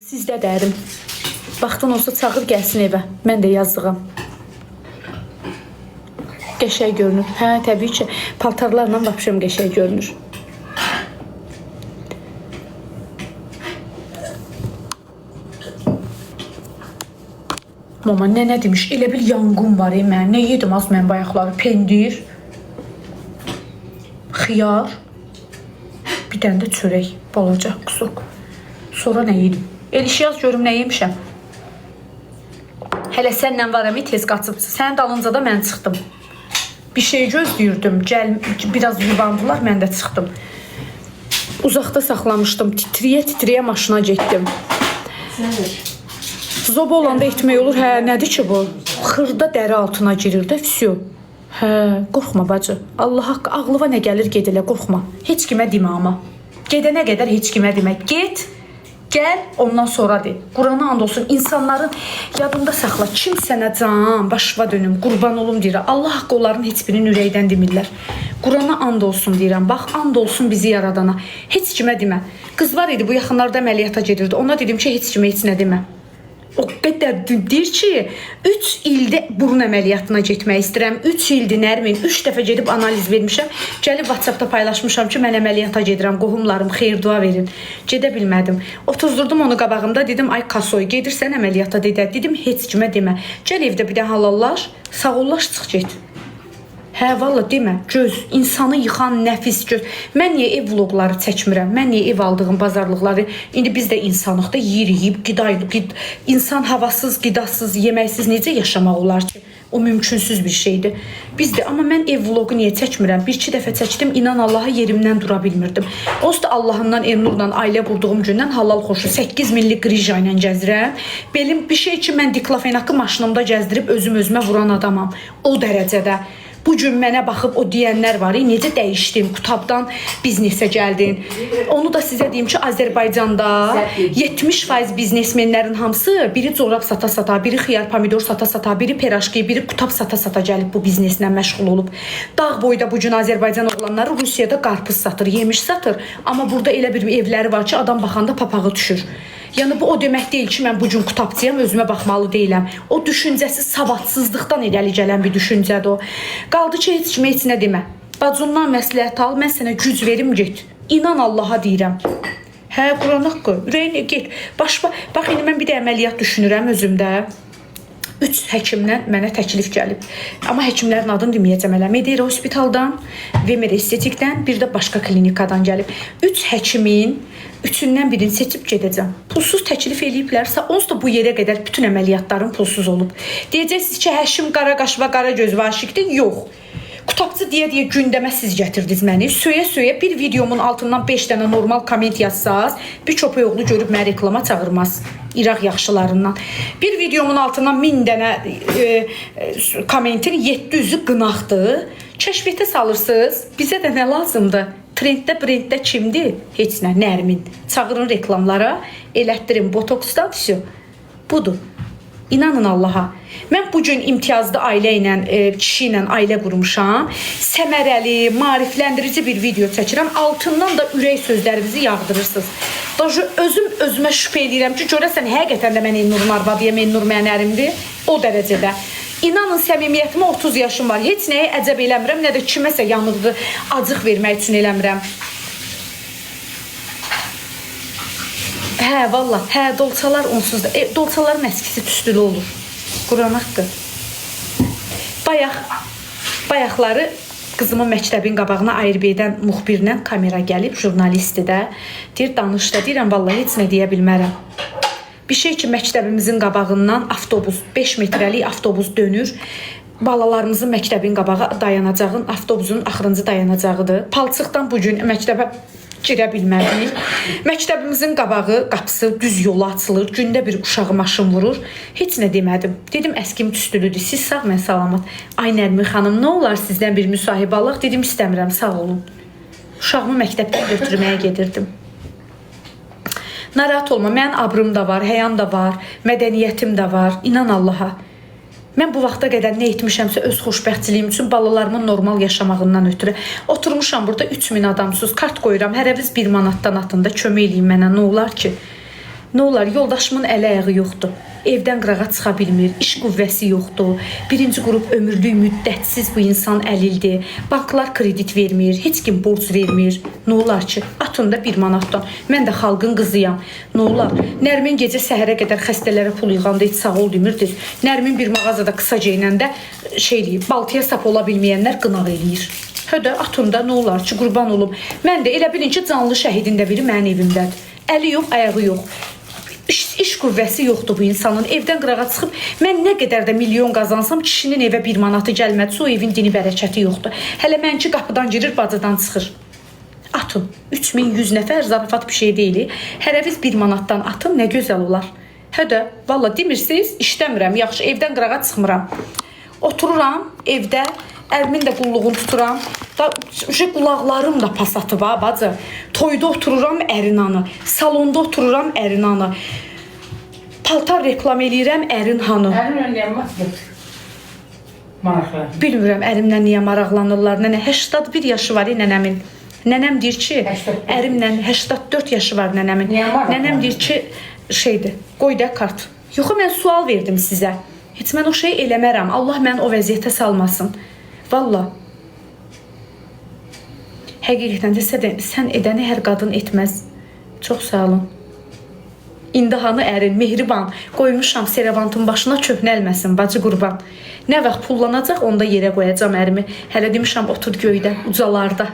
Sizdə dərim. Vaxtın olsa çağır gəlsin evə. Mən də yazığam. Qəşəng görünür. Hə, təbii ki, paltarlarla vapşəm qəşəng görünür. Mama nə demiş? Elə bil yanğın var mən. Nə yedim az mən bayaqları? Pendir, xiyar, bir dənə də çörək, balaca qusuk. Sonra nə yedim? Elişiyaz görüm nə yemişəm. Hələ sənlə varam tez qaçıbsın. Sənin dalınca da mən çıxdım. Bir şey gözləyirdim. Biraz yubandılar, mən də çıxdım. Uzaqda saxlamışdım. Titriyə maşına getdim. Zoba olanda etmək olur. Hə, nədir ki bu? Xırda dəri altına girir də, vəsiyo. Hə, qorxma bacı. Allah haqqı, ağlıva nə gəlir ged elə, qorxma. Heç kimə demə ama. Gedənə qədər heç kimə demə. Get. Gəl, ondan sonra de. Qurana and olsun, insanların yadında saxla. Kim sənə can, başva dönüm, qurban olum deyirəm. Allah haqqı onların heç birinin ürəkdən demirlər. Qurana and olsun deyirəm. Bax, and olsun bizi yaradana. Heç kimə demə. Qız var idi, bu yaxınlarda əməliyyata gedirdi. Ona dedim ki, heç kimə heç nə demə. O qədər deyir ki, 3 ildə burun əməliyyatına getmək istəyirəm. 3 ildir Nərmin, 3 dəfə gedib analiz vermişəm. Gəlib WhatsAppda paylaşmışam ki, mən əməliyyata gedirəm, qohumlarım xeyir dua verin. Gedə bilmədim. Otuzdurdum onu qabağımda, dedim ay kasoy, gedirsən əməliyyata dedə. Dedim heç kimə demə. Gəl evdə bir də halallaş, sağollaş, çıx get. Hə, valla demə, göz, insanı yıxan nəfis göz. Mən niyə ev vlogları çəkmirəm? Mən niyə ev aldığım bazarlıqları? İndi biz də insanıq da yeyirik, insan havasız, qidasız, yeməksiz necə yaşamaq olar ki? O mümkünsüz bir şeydir. Bizdə, amma mən ev vlogu niyə çəkmirəm? 1-2 dəfə çəkdim, inan Allaha yerimdən dura bilmirdim. Onsuz da Allahımdan, Elnurla ailə qurduğum gündən halal xoşu 8 minlik grija ilə gəzirəm. Belim bir şey ki, mən diklofenakı maşınımda gəzdirib özümə vuran adamam. O dərəcədə. Bu gün mənə baxıb o deyənlər var, necə dəyişdim, Qutabdan biznesə gəldin. Onu da sizə deyim ki, Azərbaycanda 70% biznesmenlərin hamısı biri corab sata-sata, biri xiyar pomidor sata-sata, biri peraşki, biri Qutab sata-sata gəlib bu bizneslə məşğul olub. Dağ boyda bu gün Azərbaycan oğlanları Rusiyada qarpız satır, yemiş satır. Amma burada elə bir evləri var ki, adam baxanda papağı düşür. Yəni bu o demək deyil ki, mən bu gün Qutabçıyam, özümə baxmalı deyiləm. O düşüncəsi savadsızlıqdan irəli gələn bir düşüncədir o. Qaldı ki, heç kimə heç nə demə. Bacımdan məsləhət al, mən sənə güc verim, get. İnan Allaha deyirəm. Hə, Quran haqqı, ürəyinə get. Bax, indi mən bir də əməliyyat düşünürəm özümdə. 3 həkimdən mənə təklif gəlib. Amma həkimlərin adını deməyəcəm elə. Medera Hospitaldan, Vemer Estetikdən, bir də başqa klinikadan gəlib. 3 həkimin üçündən birini seçib gedəcəm. Pulsuz təklif eləyiblərsə, onsuz da bu yerə qədər bütün əməliyyatlarım pulsuz olub. Deyəcəksiniz ki, həşim qara qaş və qara göz vaşiqdir. Yox. Qutabçı deyə gündəmə siz gətirdiniz məni. Söyə-söyə bir videomun altından 5 dənə normal komment yazsaz, bir çöpəyoğlu görüb məni reklama çağırmaz. İraq yaxşılarından. Bir videomun altından 1000 dənə kommentin 700'ü qınaqdır. Kəşfiyyətə salırsınız. Bizə də nə lazımdır? Trenddə, brenddə kimdir? Heç nə, Nərmin. Çağırın reklamlara, elətdirin botoksdan, vəsiyo. Budur. İnanın Allaha. Mən bugün imtiyazlı ailə ilə, kişi ilə ailə qurmuşam. Səmərəli, marifləndirici bir video çəkirəm. Altından da ürək sözlərinizi yağdırırsınız. Özüm özümə şübhə edirəm ki, görəsən həqiqətən də mən Elnurun arvadıyam, Elnur mənim ərimdir. O dərəcədə. İnanın səmimiyyətimə 30 yaşım var. Heç nəyə əcəb eləmirəm, nə də kiməsə yanıqlı acıq vermək üçün eləmirəm. Hə, valla, hə, dolçalar onsuz da. Dolçaların əskisi tüstülü olur. Quran haqqı. Bayaqları qızımın məktəbin qabağına Ayrbeydən müxbirlə kamera gəlib, jurnalisti də. Deyir, danışda, deyirəm, valla, heç nə deyə bilmərəm. Bir şey ki, məktəbimizin qabağından avtobus, 5 metrəlik avtobus dönür. Balalarımızın məktəbin qabağı dayanacağın, avtobusun axırıncı dayanacağıdır. Palçıqdan bugün məktəbə girə bilmədik. Məktəbimizin qabağı, qapısı düz yola açılır. Gündə bir uşağı maşın vurur. Heç nə demədim. Dedim, əskim tüstülüdür. Siz sağ, mən salamat. Ay Nərmin xanım, nə olar sizdən bir müsahibə alaq? Dedim, istəmirəm, sağ olun. Uşağımı məktəbdən götürməyə gedirdim. Narahat olma, mənim abrım da var, həyam da var, mədəniyyətim də var. İnan Allaha. Mən bu vaxta qədər nə etmişəmsə öz xoşbəxtçiliyim üçün balalarımın normal yaşamağından ötürü oturmuşam burada 3000 adamsız kart qoyuram. Hər əviz 1 manatdan atında kömək eləyin mənə, nə olar ki? Nə olar, yoldaşımın əli ayağı yoxdur. Evdən qırağa çıxa bilmir, iş qüvvəsi yoxdur. Birinci qrup ömürlük müddətsiz bu insan əlildir. Banklar kredit vermir, heç kim borc vermir. Nə olar ki, atın da 1 manatdan. Mən də xalqın qızıyam. Nə olar? Nərmin gecə səhərə qədər xəstələrə pul yığanda heç sağ ol demirdiniz. Nərmin bir mağazada qısaca ilə də baltaya sap ola bilməyənlər qınaq eləyir. Hödə atında nə olar ki, qurban olum. Mən də elə bilin ki, canlı şəhidin də biri mənim evimdədir. Əli yox, ayağı yox. İş qüvvəsi yoxdur bu insanın. Evdən qırağa çıxıb, mən nə qədər də milyon qazansam, kişinin evə 1 manatı gəlmədi. O evin dini bərəkəti yoxdur. Hələ mənki qapıdan girir, bacıdan çıxır. Atın. 3100 nəfər zarafat bir şey deyil. Hərəviz 1 manatdan atın, nə gözəl olar. Hədə, valla demirsiniz, işləmirəm, yaxşı, evdən qırağa çıxmıram. Otururam evdə, əlimin də qulluğunu tuturam. Da qulaqlarım da pasatı var, bacı. Toyda otururam ərin anı, salonda otururam ərin anı. Paltar reklam eləyirəm ərin hanı. Ərimlə niyə maraqlanır? Bilmirəm ərimlə niyə maraqlanırlar. Nənə 81 yaşı var nənəmin. Nənəm deyir ki, ərimlə 84 yaşı var nənəmin. Nənəm deyir ki, qoy da kart. Yox, mən sual verdim sizə. Heç mən o şey eləmərəm. Allah məni o vəziyyətə salmasın. Valla. Həqiqətən də sən edəni hər qadın etməz. Çox sağ olun. İndihanı ərin, mehriban. Qoymuşam serevantın başına köhnəlməsin, bacı qurban. Nə vaxt pullanacaq, onda yerə qoyacam ərimi. Hələ demişəm, otur göydə, ucalarda.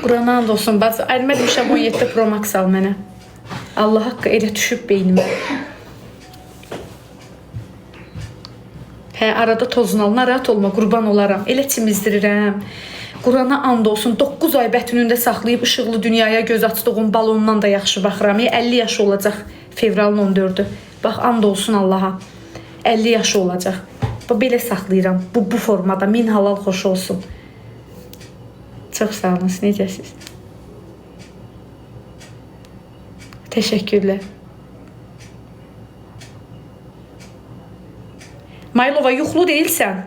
Qurana and olsun, bacı. Əlimə demişəm 17 Pro Max al mənə. Allah haqqı elə düşüb beynimə. Hə, arada tozunu al, narahat olma, qurban olaram. Elə çimizdirirəm. Qurana and olsun, 9 ay bətnündə saxlayıb işıqlı dünyaya göz açdığım balondan da yaxşı baxıram. 50 yaşı olacaq fevralın 14-ü. Bax, and olsun Allaha. 50 yaşı olacaq. Belə saxlayıram, bu formada. Min halal xoş olsun. Çox sağ olun, necəsiz? Təşəkkürlər. Maylova, yuxulu deyilsən.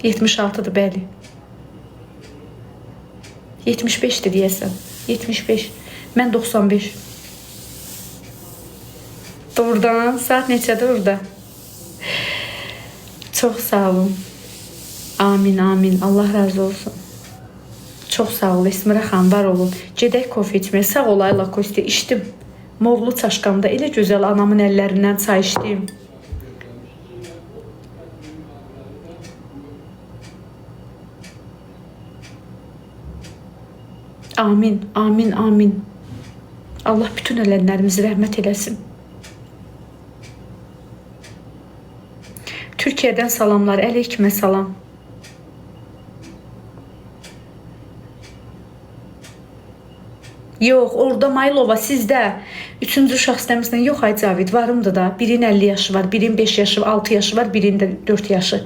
76-dır, bəli. 75-dir deyəsən. 75. Mən 95. Doğrudan, saat neçədir orada? Çox sağ olun. Amin, amin. Allah razı olsun. Çox sağ ol, Esmirə xan, var olun. Gedək kofe içməyə. Sağ ol, Ayla Kosti. İçdim. Moğlu çaşqamda elə gözəl anamın əllərindən çay içdim. Amin, amin, amin. Allah bütün ölənlərimizi rəhmət eləsin. Türkiyədən salamlar, əleykümə salam. Yox, orada Maylova sizdə 3-cü şəxs dəmirsən. Yox, ay Cavid, varımdır da. Birinin 50 yaşı var, birinin 5 yaşı, 6 yaşı var, birinin də 4 yaşı.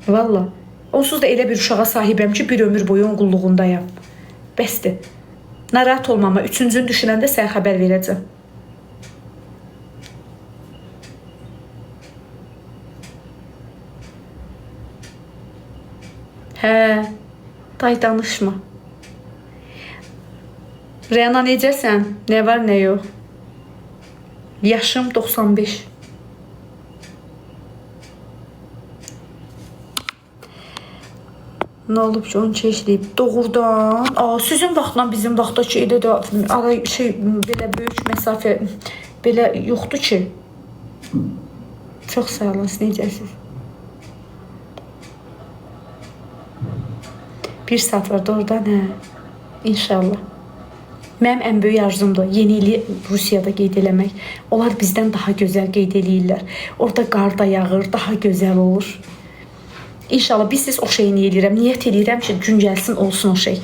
Valla. Onsuz da elə bir uşağa sahibəm ki, bir ömür boyu onun qulluğundayam. Bəsdir. Narahat olmama, 3-cünü düşünəndə sənə xəbər verəcəm. Hə, day danışma. Rəna, necəsən? Nə var, nə yox? Yaşım 95. Nə olub ki, onu keçləyib? Doğrudan. Sizin vaxtla bizim vaxtdakı elə də belə böyük məsafə belə yoxdur ki. Çox sağ olun, necəsiz? Bir saat var doğrudan, hə. İnşallah. Mənim ən böyük arzumdur yeni ili Rusiyada qeyd eləmək. Onlar bizdən daha gözəl qeyd eləyirlər. Orada qar da yağır, daha gözəl olur. İnşallah biz o şeyi niyə eləyirəm? Niyyət eləyirəm ki, gün gəlsin olsun o şey.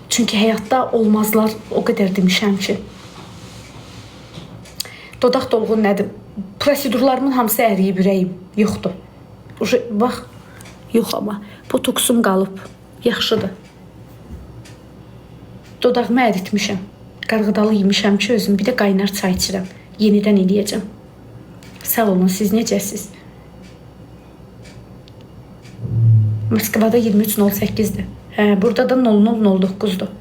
Çünki həyatda olmazlar o qədər demişəm ki. Dodaq dolğun nədir? Prosedurlarımın hamısı əriyib, ürəyim yoxdur. Bax, yox amma botoksum qalıb. Yaxşıdır. Dodağımı əritmişəm. Qarğıdalı yemişəm ki, özüm bir də qaynar çay içirəm. Yenidən eləyəcəm. Sağ olun, siz necəsiz? Moskvada 23:08-dir. Hə, burada da 00:09-dur.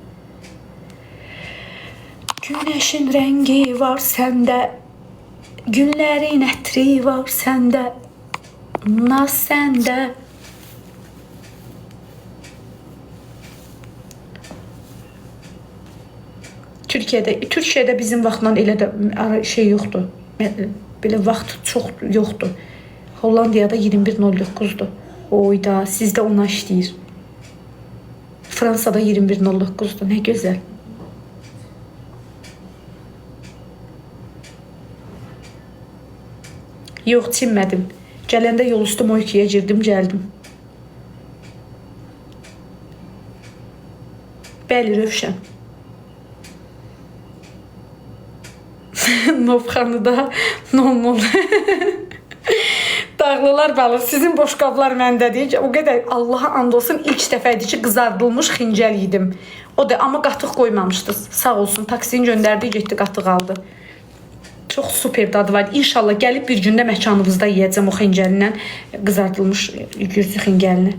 Günəşin rəngi var səndə, günlərin ətri var səndə, naz səndə. Türkiyədə bizim vaxtla elə də şey yoxdur. Belə vaxt çox yoxdur. Hollandiyada 21:09-dur. Oyda, sizdə ona işləyir. Fransada 21:09-dur. Nə gözəl. Yox, çinmədim. Gələndə yol üstü Moykiyə girdim, gəldim. Bəli, Rövşən. Novxanıda 00. Dağlılar balı, sizin boşqablar məndədir. O qədər Allaha and olsun ilk dəfə idi ki, qızardılmış xincəl yedim. O da amma qatıq qoymamışdınız. Sağ olsun, taksini göndərdi, getdi qatıq aldı. Çox super dadı var. İnşallah gəlib bir gündə məkanınızda yeyəcəm o xincəlindən qızardılmış gürcü xincəlini.